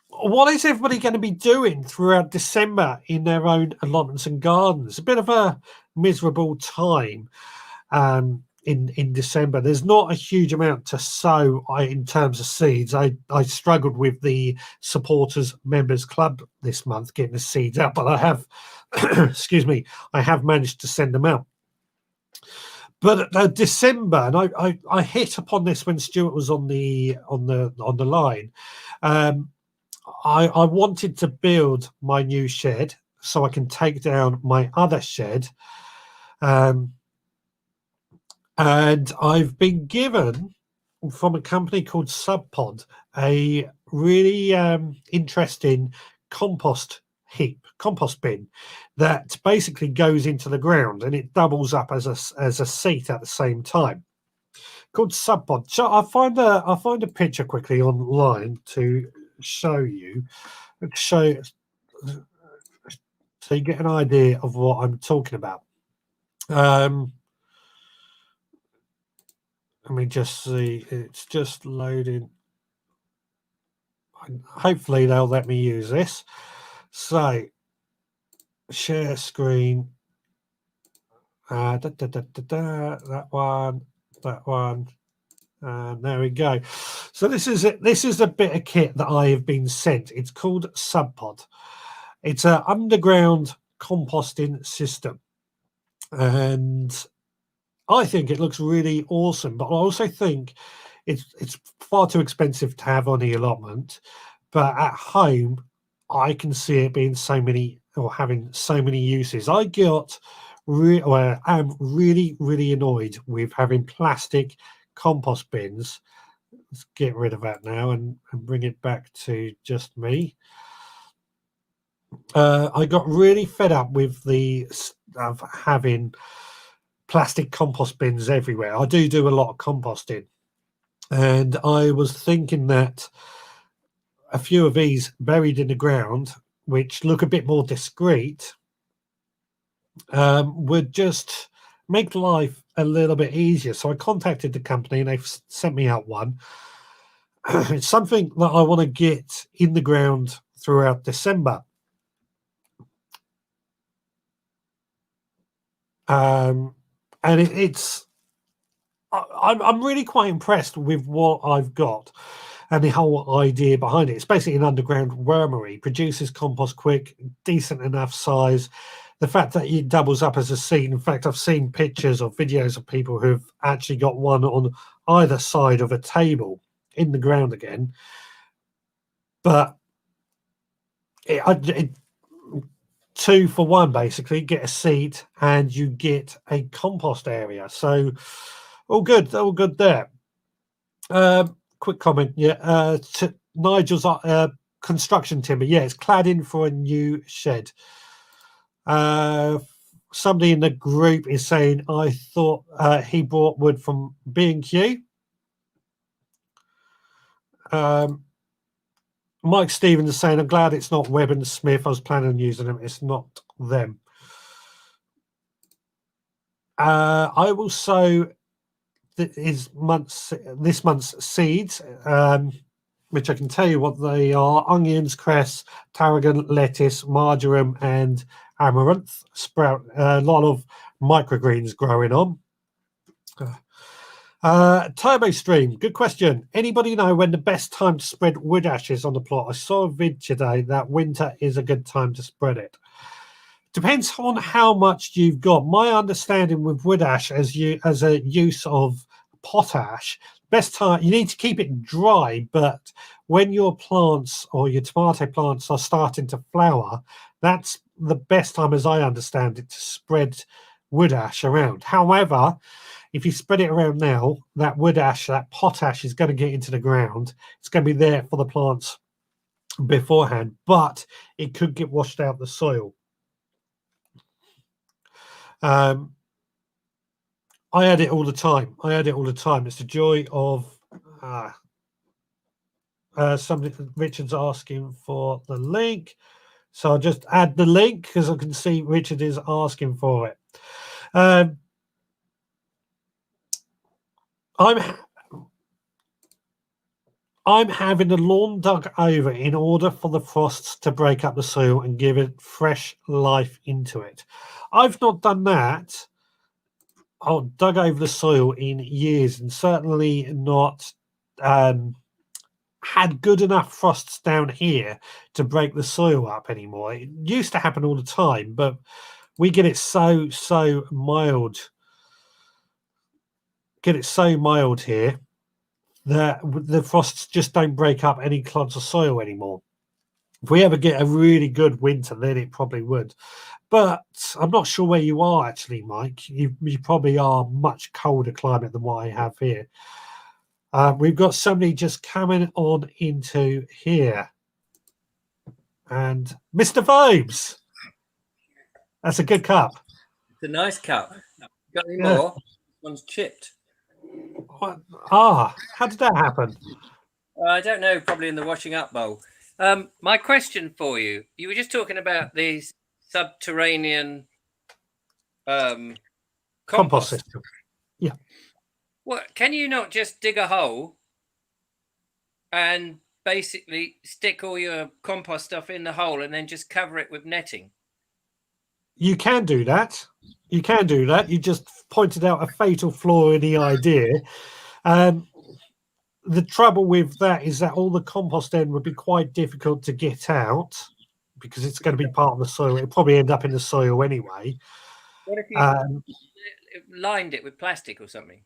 [SPEAKER 1] what is everybody going to be doing throughout December in their own allotments and gardens? A bit of a miserable time in December. There's not a huge amount to sow in terms of seeds. I struggled with the supporters members club this month getting the seeds out, but I have excuse me, I have managed to send them out. But December, and I hit upon this when Stuart was on the line. I wanted to build my new shed so I can take down my other shed. And I've been given from a company called Subpod a really interesting compost bin that basically goes into the ground, and it doubles up as a seat at the same time, called Subpod. So I'll find a picture quickly online to show you, so you get an idea of what I'm talking about. Let me just see. It's just loading. Hopefully they'll let me use this. So, share screen. That one. And there we go. So this is it. This is a bit of kit that I have been sent. It's called Subpod. It's an underground composting system, and I think it looks really awesome. But I also think it's far too expensive to have on the allotment. But at home, I can see it being having so many uses. I'm really annoyed with having plastic compost bins. Let's get rid of that now and bring it back to just me. I got really fed up with of having plastic compost bins everywhere. I do a lot of composting, and I was thinking that a few of these buried in the ground, which look a bit more discreet, would just make life a little bit easier. So I contacted the company, and they've sent me out one. It's something that I want to get in the ground throughout December. And I'm really quite impressed with what I've got and the whole idea behind it. It's basically an underground wormery, produces compost quick, decent enough size. The fact that it doubles up as a seat. In fact, I've seen pictures or videos of people who've actually got one on either side of a table in the ground again. But it 2 for 1, basically. Get a seat and you get a compost area. So all good there. Quick comment, Nigel's construction timber. Yeah, it's clad in for a new shed. Somebody in the group is saying, I thought he bought wood from B&Q. Mike Stevens is saying, I'm glad it's not Webb and Smith. I was planning on using them. It's not them. I will sow this month's seeds, which I can tell you what they are: onions, cress, tarragon, lettuce, marjoram, and amaranth. Sprout a lot of microgreens growing on. Turbo Stream, good question. Anybody know when the best time to spread wood ash is on the plot? I saw a vid today that winter is a good time to spread it. Depends on how much you've got. My understanding with wood ash as a use of potash, best time, you need to keep it dry, but when your plants or your tomato plants are starting to flower, that's the best time, as I understand it, to spread wood ash around. However, if you spread it around now, that wood ash, that potash is going to get into the ground. It's going to be there for the plants beforehand, but it could get washed out the soil. I add it all the time. It's the joy of somebody. Richard's asking for the link, so I'll just add the link because I can see Richard is asking for it. I'm having the lawn dug over in order for the frosts to break up the soil and give it fresh life into it. I've not done that. I've dug over the soil in years, and certainly not had good enough frosts down here to break the soil up anymore. It used to happen all the time, but we get it so mild get it so mild here that the frosts just don't break up any clods of soil anymore. If we ever get a really good winter, then it probably would. But I'm not sure where you are actually, Mike. You probably are much colder climate than what I have here. We've got somebody just coming on into here. And Mr. Vibes. That's a good cup.
[SPEAKER 3] It's a nice cup. Got any more? One's chipped.
[SPEAKER 1] What? How did that happen?
[SPEAKER 3] I don't know, probably in the washing up bowl. My question for you, you were just talking about these subterranean
[SPEAKER 1] Compost system. Yeah.
[SPEAKER 3] What, can you not just dig a hole and basically stick all your compost stuff in the hole and then just cover it with netting?
[SPEAKER 1] You can do that. You can do that. You just pointed out a fatal flaw in the idea. The trouble with that is that all the compost end would be quite difficult to get out because it's going to be part of the soil. It'll probably end up in the soil anyway.
[SPEAKER 3] What if you lined it with plastic or something?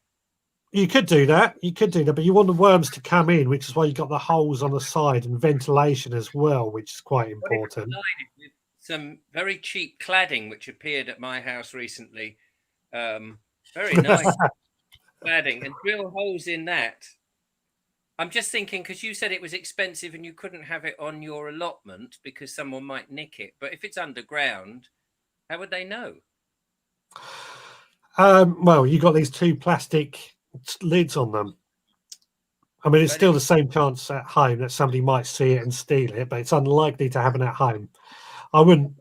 [SPEAKER 1] You could do that. You could do that, but you want the worms to come in, which is why you've got the holes on the side and ventilation as well, which is quite important.
[SPEAKER 3] What if you lined it with some very cheap cladding, which appeared at my house recently? Very nice cladding, and drill holes in that. I'm just thinking, because you said it was expensive and you couldn't have it on your allotment because someone might nick it. But if it's underground, how would they know?
[SPEAKER 1] Well, you got these two plastic lids on them. I mean, it's still the same chance at home that somebody might see it and steal it, but it's unlikely to happen at home. I wouldn't.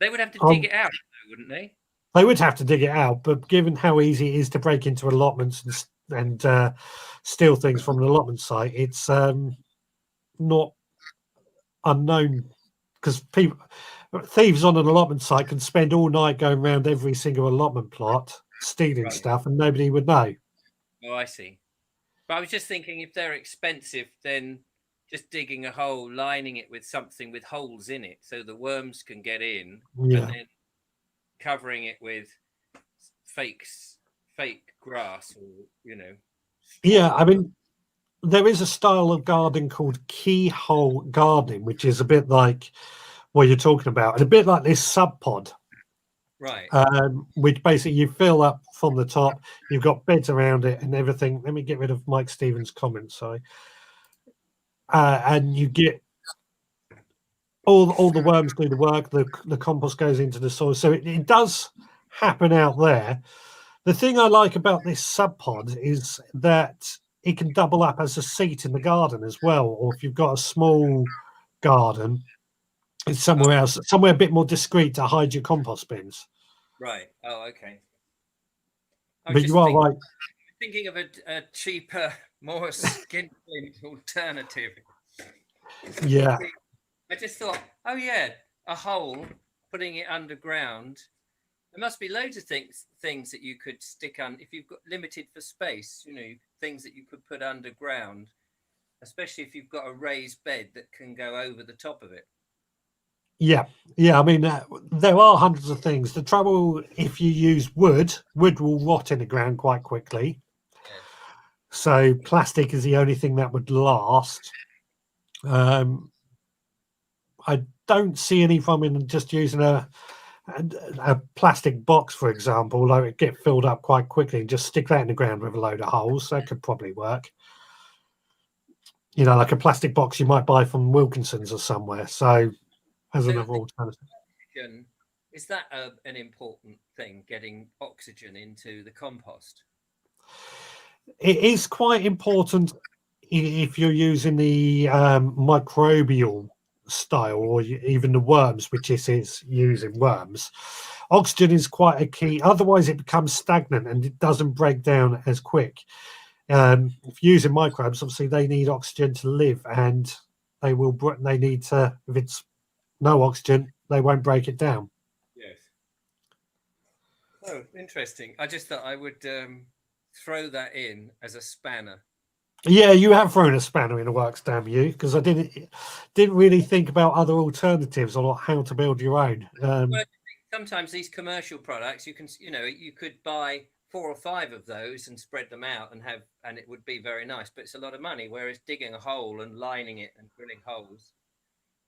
[SPEAKER 3] They would have to dig it out, though, wouldn't they?
[SPEAKER 1] They would have to dig it out, but given how easy it is to break into allotments and steal things from an allotment site, it's not unknown because thieves on an allotment site can spend all night going around every single allotment plot stealing stuff, and nobody would know.
[SPEAKER 3] Oh, I see. But I was just thinking, if they're expensive, then just digging a hole, lining it with something with holes in it, so the worms can get in, and then covering it with fake grass, or
[SPEAKER 1] Yeah, I mean, there is a style of gardening called Keyhole Gardening, which is a bit like what you're talking about, and a bit like this sub pod.
[SPEAKER 3] Right.
[SPEAKER 1] Which basically you fill up from the top, you've got beds around it and everything. Let me get rid of Mike Stevens' comments, sorry. And you get all the worms do the work, the compost goes into the soil. So it does happen out there. The thing I like about this sub pod is that it can double up as a seat in the garden as well, or if you've got a small garden, it's somewhere else, somewhere a bit more discreet to hide your compost bins.
[SPEAKER 3] Right. Oh, okay.
[SPEAKER 1] But you are right.
[SPEAKER 3] Thinking of a cheaper, more skin-flint alternative.
[SPEAKER 1] Yeah.
[SPEAKER 3] I just thought, oh yeah, a hole, putting it underground. There must be loads of things that you could stick on if you've got limited for space. Things that you could put underground, especially if you've got a raised bed that can go over the top of it.
[SPEAKER 1] Yeah. I mean, there are hundreds of things. The trouble, if you use wood will rot in the ground quite quickly.
[SPEAKER 3] Yeah.
[SPEAKER 1] So plastic is the only thing that would last. I don't see any fun in just using a plastic box, for example, although it get filled up quite quickly, and just stick that in the ground with a load of holes. That could probably work. Like a plastic box you might buy from Wilkinson's or somewhere. So as another alternative.
[SPEAKER 3] Is that an important thing, getting oxygen into the compost?
[SPEAKER 1] It is quite important if you're using the microbial style, or even the worms, which is using worms. Oxygen is quite a key, otherwise it becomes stagnant and it doesn't break down as quick. If you're using microbes, obviously they need oxygen to live, and they need to, if it's no oxygen, they won't break it down.
[SPEAKER 3] Yes. Oh, interesting. I just thought I would throw that in as a spanner.
[SPEAKER 1] Yeah, you have thrown a spanner in the works, damn you, because I didn't really think about other alternatives or how to build your own.
[SPEAKER 3] Well, sometimes these commercial products, you could buy 4 or 5 of those and spread them out and it would be very nice. But it's a lot of money. Whereas digging a hole and lining it and drilling holes.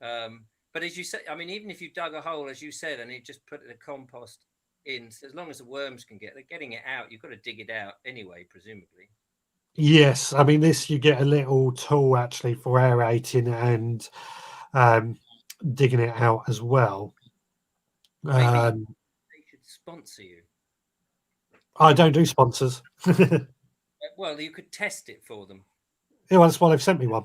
[SPEAKER 3] But as you say, I mean, even if you dug a hole, as you said, and you just put the compost in, so as long as the worms can they're getting it out, you've got to dig it out anyway, presumably.
[SPEAKER 1] Yes, I mean this. You get a little tool actually for aerating and digging it out as well.
[SPEAKER 3] Maybe they should sponsor you.
[SPEAKER 1] I don't do sponsors.
[SPEAKER 3] Well, you could test it for them.
[SPEAKER 1] Yeah, well, that's why they've sent me one.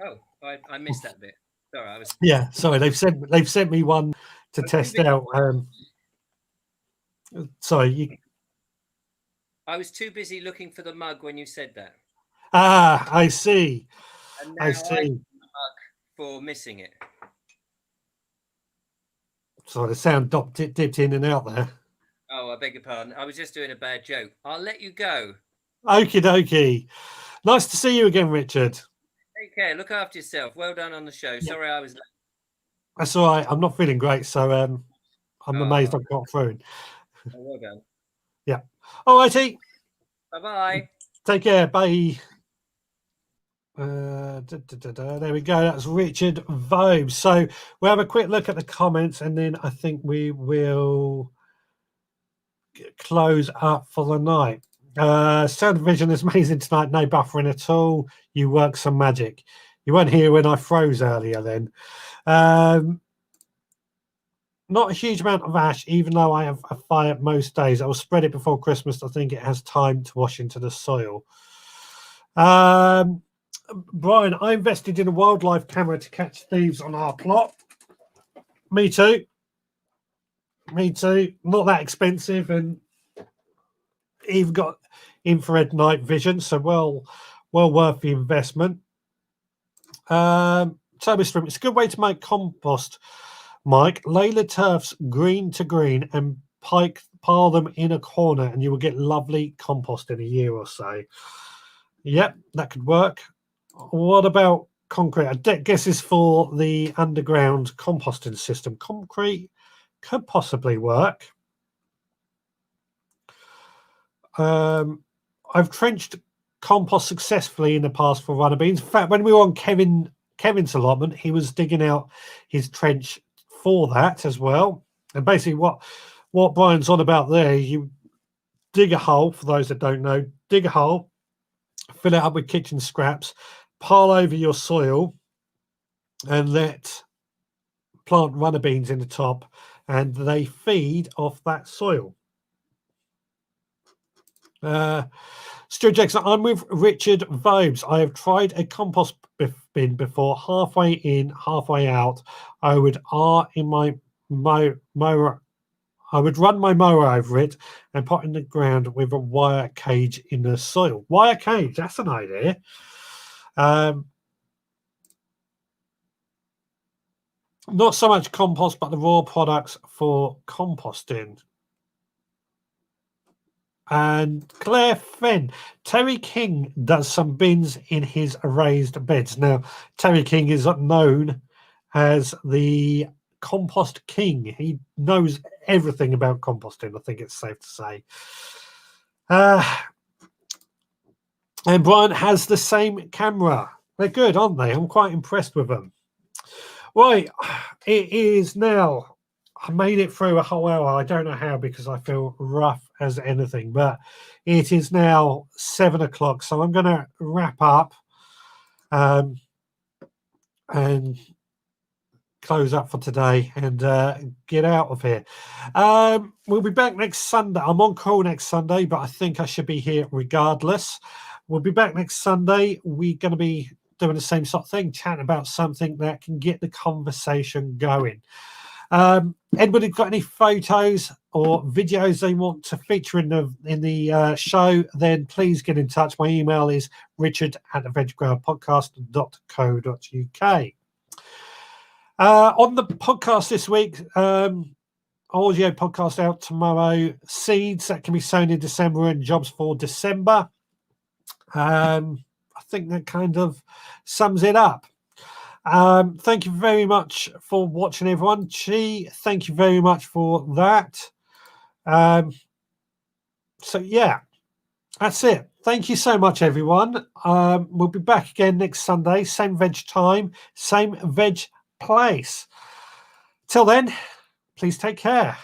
[SPEAKER 3] Oh, I missed that bit. Sorry, I was.
[SPEAKER 1] Yeah, sorry, they've sent me one to test out. Sorry,
[SPEAKER 3] I was too busy looking for the mug when you said that.
[SPEAKER 1] I see.
[SPEAKER 3] And now
[SPEAKER 1] I see.
[SPEAKER 3] I'm the mug for missing it.
[SPEAKER 1] So the sound dipped in and out there.
[SPEAKER 3] Oh, I beg your pardon. I was just doing a bad joke. I'll let you go.
[SPEAKER 1] Okie dokie. Nice to see you again, Richard.
[SPEAKER 3] Take care. Look after yourself. Well done on the show. Sorry I was late.
[SPEAKER 1] That's all right. I'm not feeling great, so I'm amazed I got through.
[SPEAKER 3] Oh, well done.
[SPEAKER 1] Yeah. All righty.
[SPEAKER 3] Bye-bye.
[SPEAKER 1] Take care. Bye. There we go. That's Richard Vobes. So we'll have a quick look at the comments, and then I think we will close up for the night. Sound Vision is amazing tonight. No buffering at all. You work some magic. You weren't here when I froze earlier then. Not a huge amount of ash, even though I have a fire most days. I will spread it before Christmas. I think it has time to wash into the soil. Brian, I invested in a wildlife camera to catch thieves on our plot. Me too. Me too. Not that expensive, and even got infrared night vision, so well worth the investment. Turbo it's a good way to make compost, Mike. Lay the turfs green to green and pile them in a corner, and you will get lovely compost in a year or so. Yep, that could work. What about concrete? I guess this is for the underground composting system. Concrete could possibly work. I've trenched compost successfully in the past for runner beans. In fact, when we were on Kevin's allotment, he was digging out his trench for that as well. And basically what Brian's on about there, you dig a hole, for those that don't know, dig a hole, fill it up with kitchen scraps, pile over your soil, and let plant runner beans in the top, and they feed off that soil. Stuart Jackson, I'm with Richard Vobes. I have tried a compost bin before, halfway in, halfway out. I would in my mower. I would run my mower over it and put it in the ground with a wire cage in the soil. Wire cage, that's an idea. Not so much compost, but the raw products for composting. And Claire Fenn, Terry King does some bins in his raised beds. Now, Terry King is known as the compost king. He knows everything about composting, I think it's safe to say. And Brian has the same camera. They're good, aren't they? I'm quite impressed with them. Right, it is now. I made it through a whole hour. I don't know how, because I feel rough as anything, but it is now 7 o'clock. So I'm going to wrap up and close up for today and get out of here. We'll be back next Sunday. I'm on call next Sunday, but I think I should be here regardless. We'll be back next Sunday. We're going to be doing the same sort of thing, chatting about something that can get the conversation going. Anybody got any photos or videos they want to feature in the show, then please get in touch. My email is richard@thevegrowpodcast.co.uk. On the podcast this week, audio podcast out tomorrow, seeds that can be sown in December and jobs for December. I think that kind of sums it up. Thank you very much for watching, everyone. Chi, thank you very much for that. So yeah, that's it. Thank you so much, everyone. We'll be back again next Sunday, same veg time, same veg place. Till then, please take care.